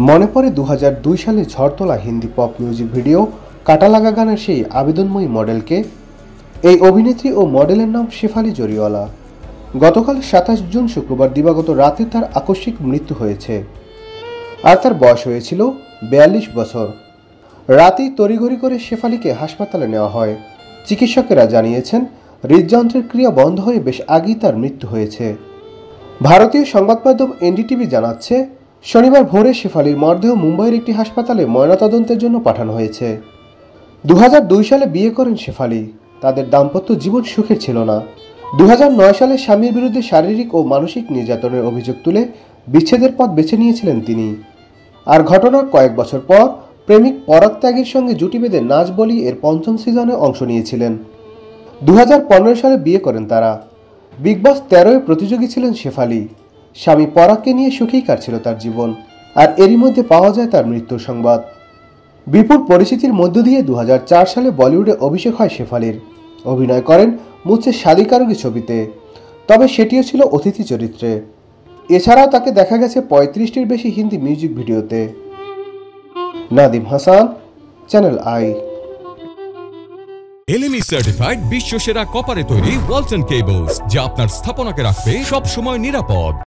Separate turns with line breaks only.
মনে পড়ে 2002 সালে ঝড় তোলা হিন্দি পপ মিউজিক ভিডিও কাটা লাগা গানের সেই আবেদনময়ী মডেলকে। এই অভিনেত্রী ও মডেলের নাম শেফালি জরিওয়ালা। গতকাল 27 জুন শুক্রবার দিবাগত রাতে তার আকস্মিক মৃত্যু হয়েছে, আর তার বয়স হয়েছিল 42 বছর। রাতেই তড়িঘড়ি করে শেফালিকে হাসপাতালে নেওয়া হয়। চিকিৎসকেরা জানিয়েছেন হৃদযন্ত্রের ক্রিয়া বন্ধ হয়ে বেশ আগেই তার মৃত্যু হয়েছে। ভারতীয় সংবাদ মাধ্যম এনডিটিভি জানাচ্ছে, শনিবার ভোরে শেফালির মরদেহ মুম্বাইয়ের একটি হাসপাতালে ময়নাতদন্তের জন্য পাঠানো হয়েছে। 2002 সালে বিয়ে করেন শেফালি। তাদের দাম্পত্য জীবন সুখের ছিল না। 2009 সালে স্বামীর বিরুদ্ধে শারীরিক ও মানসিক নির্যাতনের অভিযোগ তুলে বিচ্ছেদের পথ বেছে নিয়েছিলেন তিনি। আর ঘটনার কয়েক বছর পর প্রেমিক পরাগ ত্যাগের সঙ্গে জুটি বেঁধে নাচ বলি এর 5ম সিজনে অংশ নিয়েছিলেন। 2015 সালে বিয়ে করেন তারা। বিগ বস 13 প্রতিযোগী ছিলেন শেফালি। স্বামী পরাগকে নিয়ে সুখেই কাটছিল তার জীবন, আর এরই মধ্যে পাওয়া যায় তার মৃত্যুর সংবাদ। বিপুল পরিস্থিতির মধ্য দিয়ে 2004 সালে বলিউডে অভিষেক হয় শেফালির। অভিনয় করেন মুঝসে শাদি করোগি ছবিতে, তবে সেটিও ছিল অতিথি চরিত্রে। এছাড়াও তাকে দেখা গেছে 35টির বেশি হিন্দি মিউজিক ভিডিওতে। Nadim Hasan, channel I.
LME certified বিশ্বসেরা কপারে তৈরি ওয়ালটন কেবলস, যা আপনার স্থাপনাকে রাখবে সব সময় নিরাপদ।